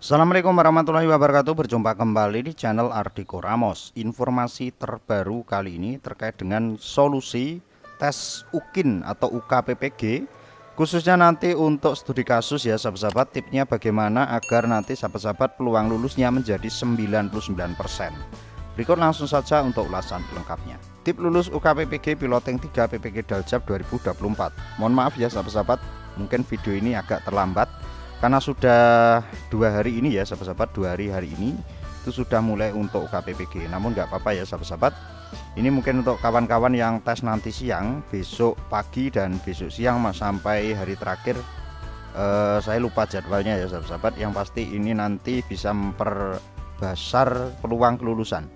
Assalamualaikum warahmatullahi wabarakatuh. Berjumpa kembali di channel Ardiko Ramos. Informasi terbaru kali ini terkait dengan solusi tes UKIN atau UKPPG, khususnya nanti untuk studi kasus ya sahabat-sahabat. Tipnya bagaimana agar nanti sahabat-sahabat peluang lulusnya menjadi 99%. Berikut langsung saja untuk ulasan lengkapnya. Tip lulus UKPPG Piloting 3 PPG Daljab 2024. Mohon maaf ya sahabat-sahabat, mungkin video ini agak terlambat karena sudah 2 hari ini ya sahabat-sahabat, 2 hari ini itu sudah mulai untuk UKPPG. Namun nggak apa-apa ya sahabat-sahabat, ini mungkin untuk kawan-kawan yang tes nanti siang, besok pagi dan besok siang sampai hari terakhir. Saya lupa jadwalnya ya sahabat-sahabat. Yang pasti ini nanti bisa memperbesar peluang kelulusan.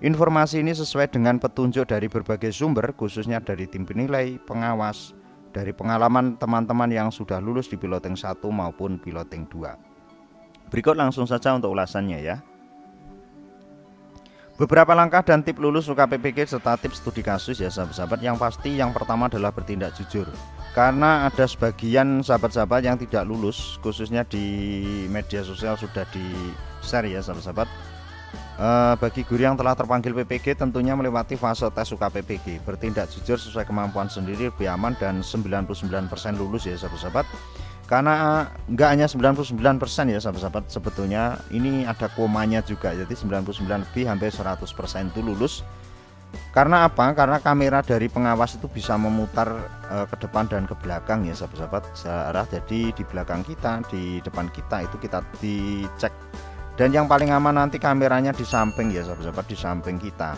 Informasi ini sesuai dengan petunjuk dari berbagai sumber, khususnya dari tim penilai, pengawas, dari pengalaman teman-teman yang sudah lulus di piloting 1 maupun piloting 2. Berikut langsung saja untuk ulasannya ya. Beberapa langkah dan tip lulus UKPPG serta tips studi kasus ya sahabat-sahabat. Yang pasti yang pertama adalah bertindak jujur. Karena ada sebagian sahabat-sahabat yang tidak lulus, khususnya di media sosial sudah di-share ya sahabat-sahabat. Bagi guru yang telah terpanggil PPG tentunya melewati fase tes UKPPG. Bertindak jujur sesuai kemampuan sendiri lebih aman dan 99% lulus ya sahabat-sahabat. Karena enggak hanya 99% ya sahabat-sahabat, sebetulnya ini ada komanya juga, jadi 99 lebih hampir 100% itu lulus. Karena apa? Karena kamera dari pengawas itu bisa memutar ke depan dan ke belakang ya sahabat-sahabat searah. Jadi di belakang kita, di depan kita itu kita dicek. Dan yang paling aman nanti kameranya di samping ya sahabat-sahabat, di samping kita.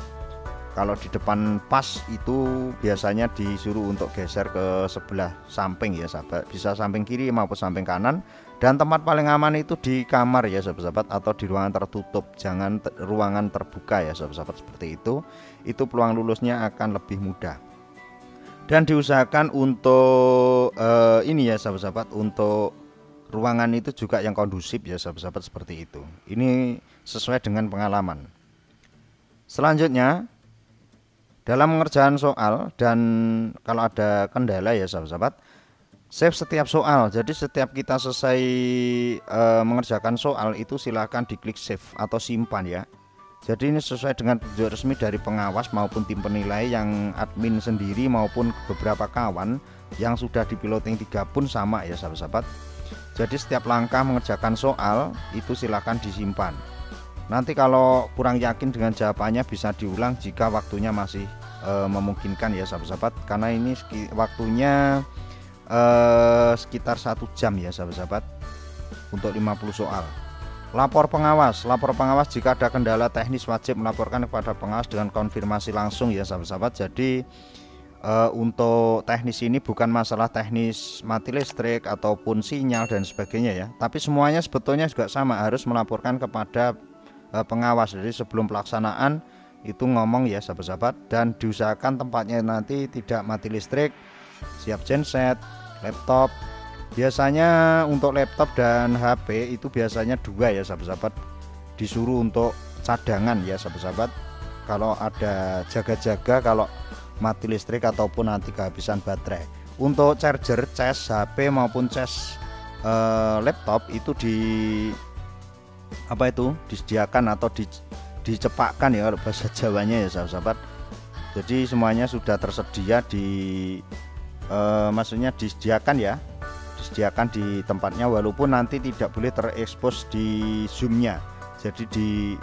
Kalau di depan pas itu biasanya disuruh untuk geser ke sebelah samping ya sahabat, bisa samping kiri maupun samping kanan. Dan tempat paling aman itu di kamar ya sahabat-sahabat, atau di ruangan tertutup, jangan ruangan terbuka ya sahabat-sahabat, seperti itu. Itu peluang lulusnya akan lebih mudah. Dan diusahakan untuk ini ya sahabat-sahabat, untuk ruangan itu juga yang kondusif ya sahabat-sahabat, seperti itu. Ini sesuai dengan pengalaman. Selanjutnya dalam mengerjakan soal, dan kalau ada kendala ya sahabat-sahabat, save setiap soal. Jadi setiap kita selesai mengerjakan soal itu silahkan diklik save atau simpan ya. Jadi ini sesuai dengan petunjuk resmi dari pengawas maupun tim penilai, yang admin sendiri maupun beberapa kawan yang sudah di piloting 3 pun sama ya sahabat-sahabat. Jadi setiap langkah mengerjakan soal itu silahkan disimpan. Nanti kalau kurang yakin dengan jawabannya bisa diulang jika waktunya masih memungkinkan ya sahabat-sahabat. Karena ini waktunya sekitar 1 jam ya sahabat-sahabat untuk 50 soal. Lapor pengawas jika ada kendala teknis wajib melaporkan kepada pengawas dengan konfirmasi langsung ya sahabat-sahabat. Jadi untuk teknis ini bukan masalah teknis mati listrik ataupun sinyal dan sebagainya ya, tapi semuanya sebetulnya juga sama, harus melaporkan kepada pengawas. Jadi sebelum pelaksanaan itu ngomong ya sahabat-sahabat, dan diusahakan tempatnya nanti tidak mati listrik, siap genset, laptop. Biasanya untuk laptop dan HP itu biasanya 2 ya sahabat-sahabat, disuruh untuk cadangan ya sahabat-sahabat, kalau ada jaga-jaga kalau mati listrik ataupun nanti kehabisan baterai. Untuk charger, cas HP maupun cas laptop itu disediakan atau dicepakkan ya kalau bahasa Jawanya ya sahabat-sahabat. Jadi semuanya sudah tersedia maksudnya disediakan ya, disediakan di tempatnya, walaupun nanti tidak boleh terekspos di zoomnya. Jadi di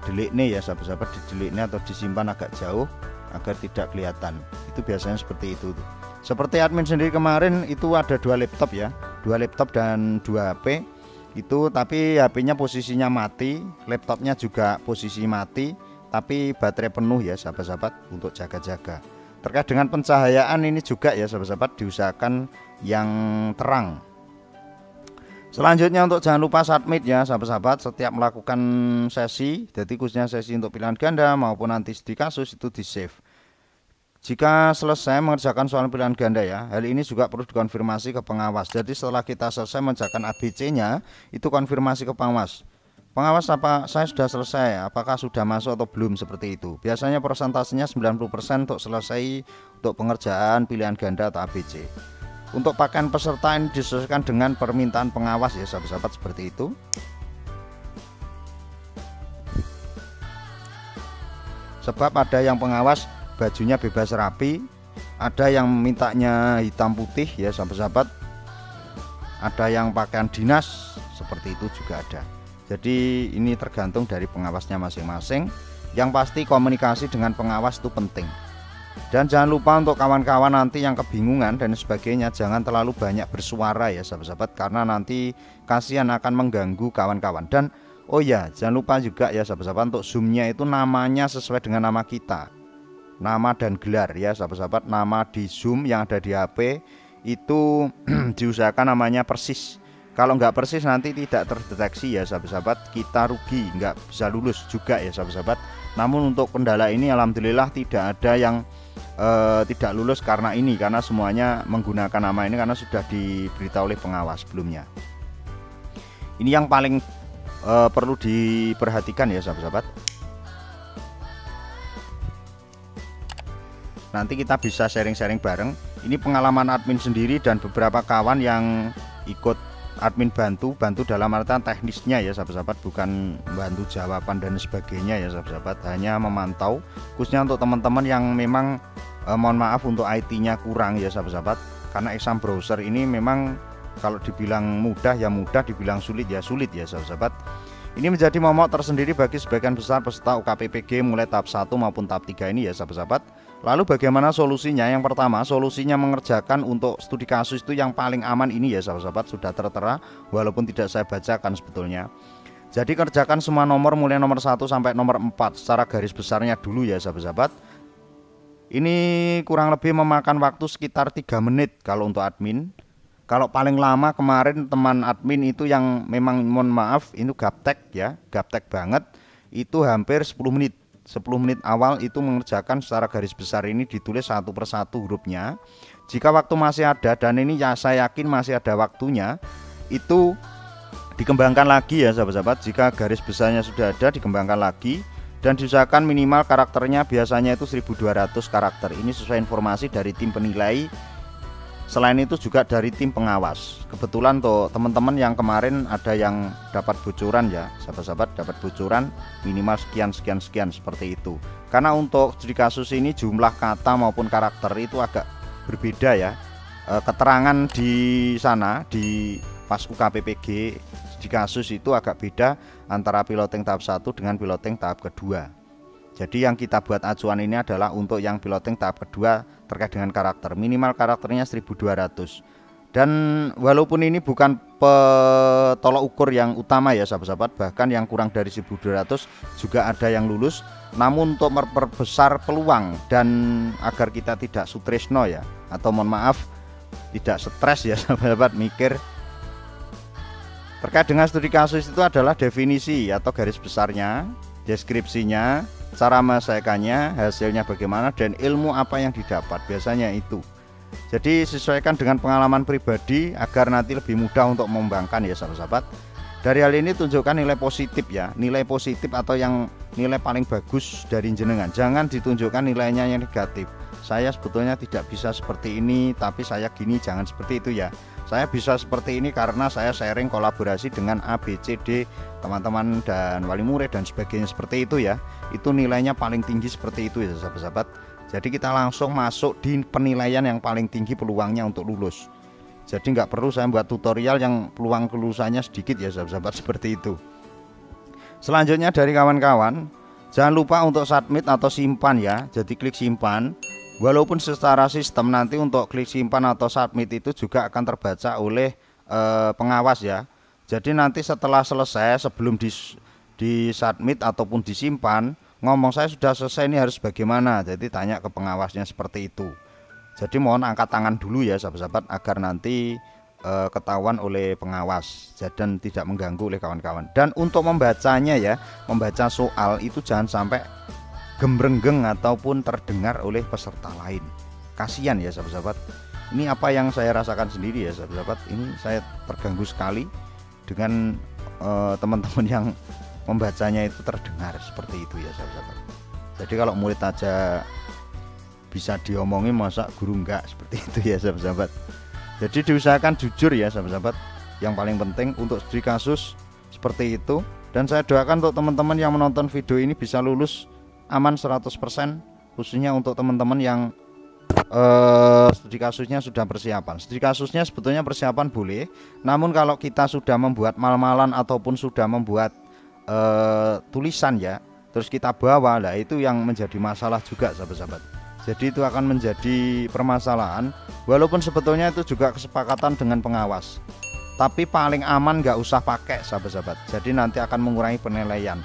delete nih ya sahabat-sahabat, di delete nih atau disimpan agak jauh agar tidak kelihatan. Itu biasanya seperti itu. Seperti admin sendiri kemarin itu ada 2 laptop ya, 2 laptop dan 2 HP itu, tapi HP-nya posisinya mati, laptopnya juga posisi mati, tapi baterai penuh ya sahabat-sahabat untuk jaga-jaga. Terkait dengan pencahayaan ini juga ya sahabat-sahabat, diusahakan yang terang. Selanjutnya untuk jangan lupa submit ya sahabat-sahabat setiap melakukan sesi, jadi khususnya sesi untuk pilihan ganda maupun nanti studi kasus itu di save. Jika selesai mengerjakan soal pilihan ganda ya, hal ini juga perlu dikonfirmasi ke pengawas. Jadi setelah kita selesai mengerjakan ABC-nya itu konfirmasi ke pengawas. Pengawas, apa saya sudah selesai, apakah sudah masuk atau belum, seperti itu. Biasanya persentasenya 90% untuk selesai untuk pengerjaan pilihan ganda atau ABC. Untuk pakaian peserta ini disesuaikan dengan permintaan pengawas ya sahabat-sahabat, seperti itu. Sebab ada yang pengawas bajunya bebas rapi, ada yang mintanya hitam putih ya sahabat-sahabat, ada yang pakaian dinas, seperti itu juga ada. Jadi ini tergantung dari pengawasnya masing-masing. Yang pasti komunikasi dengan pengawas itu penting. Dan jangan lupa untuk kawan-kawan nanti yang kebingungan dan sebagainya, jangan terlalu banyak bersuara ya sahabat-sahabat, karena nanti kasihan akan mengganggu kawan-kawan. Dan oh ya, jangan lupa juga ya sahabat-sahabat, untuk zoomnya itu namanya sesuai dengan nama kita, nama dan gelar ya sahabat-sahabat. Nama di zoom yang ada di HP itu diusahakan namanya persis. Kalau nggak persis nanti tidak terdeteksi ya sahabat-sahabat, kita rugi, nggak bisa lulus juga ya sahabat-sahabat. Namun untuk kendala ini alhamdulillah tidak ada yang tidak lulus karena ini, karena semuanya menggunakan nama ini karena sudah diberitahu oleh pengawas sebelumnya. Ini yang paling perlu diperhatikan ya sahabat-sahabat. Nanti kita bisa sharing-sharing bareng. Ini pengalaman admin sendiri dan beberapa kawan yang ikut admin bantu dalam artian teknisnya ya sahabat-sahabat, bukan bantu jawaban dan sebagainya ya sahabat-sahabat, hanya memantau, khususnya untuk teman-teman yang memang mohon maaf untuk IT-nya kurang ya sahabat-sahabat, karena exam browser ini memang kalau dibilang mudah ya mudah, dibilang sulit ya sulit ya sahabat-sahabat. Ini menjadi momok tersendiri bagi sebagian besar peserta UKPPG mulai tahap 1 maupun tahap 3 ini ya sahabat-sahabat. Lalu bagaimana solusinya? Yang pertama, solusinya mengerjakan untuk studi kasus itu yang paling aman ini ya sahabat-sahabat, sudah tertera walaupun tidak saya bacakan sebetulnya. Jadi kerjakan semua nomor mulai nomor 1 sampai nomor 4 secara garis besarnya dulu ya sahabat-sahabat. Ini kurang lebih memakan waktu sekitar 3 menit kalau untuk admin. Kalau paling lama kemarin teman admin itu yang memang mohon maaf itu gaptek ya, gaptek banget, itu hampir 10 menit. 10 menit awal itu mengerjakan secara garis besar ini, ditulis satu persatu hurufnya. Jika waktu masih ada, dan ini ya saya yakin masih ada waktunya, itu dikembangkan lagi ya sahabat-sahabat. Jika garis besarnya sudah ada, dikembangkan lagi. Dan diusahakan minimal karakternya biasanya itu 1200 karakter. Ini sesuai informasi dari tim penilai. Selain itu juga dari tim pengawas. Kebetulan tuh teman-teman yang kemarin ada yang dapat bocoran ya sahabat-sahabat, dapat bocoran minimal sekian seperti itu. Karena untuk studi kasus ini jumlah kata maupun karakter itu agak berbeda ya. Keterangan di sana di pas UKPPG studi kasus itu agak beda antara piloting tahap 1 dengan piloting tahap kedua. Jadi yang kita buat acuan ini adalah untuk yang piloting tahap kedua terkait dengan karakter. Minimal karakternya 1200. Dan walaupun ini bukan tolok ukur yang utama ya sahabat-sahabat, bahkan yang kurang dari 1200 juga ada yang lulus. Namun untuk memperbesar peluang dan agar kita tidak sutresno ya, atau mohon maaf tidak stres ya sahabat-sahabat mikir terkait dengan studi kasus, itu adalah definisi atau garis besarnya, deskripsinya, cara menyelesaikannya, hasilnya bagaimana, dan ilmu apa yang didapat, biasanya itu. Jadi sesuaikan dengan pengalaman pribadi agar nanti lebih mudah untuk mengembangkan ya sahabat-sahabat. Dari hal ini tunjukkan nilai positif ya, nilai positif atau yang nilai paling bagus dari jenengan. Jangan ditunjukkan nilainya yang negatif. Saya sebetulnya tidak bisa seperti ini, tapi saya gini, jangan seperti itu ya. Saya bisa seperti ini karena saya sharing kolaborasi dengan A, B, C, D, teman-teman dan wali murid dan sebagainya, seperti itu ya. Itu nilainya paling tinggi seperti itu ya sahabat-sahabat. Jadi kita langsung masuk di penilaian yang paling tinggi peluangnya untuk lulus. Jadi nggak perlu saya buat tutorial yang peluang kelulusannya sedikit ya sahabat-sahabat, seperti itu. Selanjutnya dari kawan-kawan, jangan lupa untuk submit atau simpan ya. Jadi klik simpan. Walaupun secara sistem nanti untuk klik simpan atau submit itu juga akan terbaca oleh pengawas ya. Jadi nanti setelah selesai, sebelum di submit ataupun disimpan, ngomong saya sudah selesai, ini harus bagaimana. Jadi tanya ke pengawasnya seperti itu. Jadi mohon angkat tangan dulu ya sahabat-sahabat, agar nanti ketahuan oleh pengawas dan tidak mengganggu oleh kawan-kawan. Dan untuk membacanya ya, membaca soal itu jangan sampai gemrenggeng ataupun terdengar oleh peserta lain. Kasihan ya sahabat-sahabat. Ini apa yang saya rasakan sendiri ya sahabat-sahabat. Ini saya terganggu sekali dengan teman-teman yang membacanya itu terdengar seperti itu ya sahabat-sahabat. Jadi kalau murid aja bisa diomongin, masa guru enggak, seperti itu ya sahabat-sahabat. Jadi diusahakan jujur ya sahabat-sahabat. Yang paling penting untuk studi kasus seperti itu. Dan saya doakan untuk teman-teman yang menonton video ini bisa lulus aman 100%, khususnya untuk teman-teman yang studi kasusnya sudah persiapan. Studi kasusnya sebetulnya persiapan boleh, namun kalau kita sudah membuat mal-malan ataupun sudah membuat tulisan ya, terus kita bawa, lah itu yang menjadi masalah juga sahabat-sahabat. Jadi itu akan menjadi permasalahan, walaupun sebetulnya itu juga kesepakatan dengan pengawas. Tapi paling aman nggak usah pakai sahabat-sahabat. Jadi nanti akan mengurangi penilaian.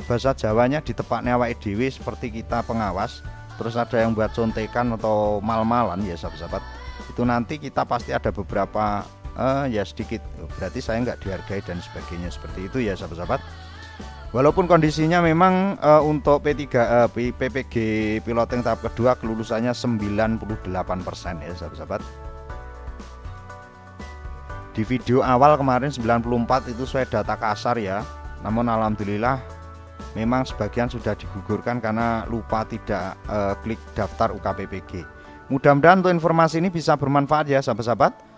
Bahasa Jawanya ditepaknya awake dhewe seperti kita pengawas. Terus ada yang buat contekan atau mal-malan ya sahabat-sahabat, itu nanti kita pasti ada beberapa ya sedikit, berarti saya nggak dihargai dan sebagainya, seperti itu ya sahabat-sahabat. Walaupun kondisinya memang untuk P3 PPG piloting tahap kedua kelulusannya 98% ya sahabat-sahabat. Di video awal kemarin 94 itu saya data kasar ya, namun alhamdulillah memang sebagian sudah digugurkan karena lupa tidak klik daftar UKPPG. Mudah-mudahan untuk informasi ini bisa bermanfaat ya sahabat-sahabat.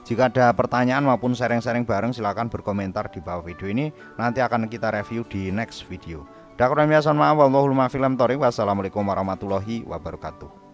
Jika ada pertanyaan maupun sharing-sharing bareng, silahkan berkomentar di bawah video ini. Nanti akan kita review di next video. Wassalamualaikum warahmatullahi wabarakatuh.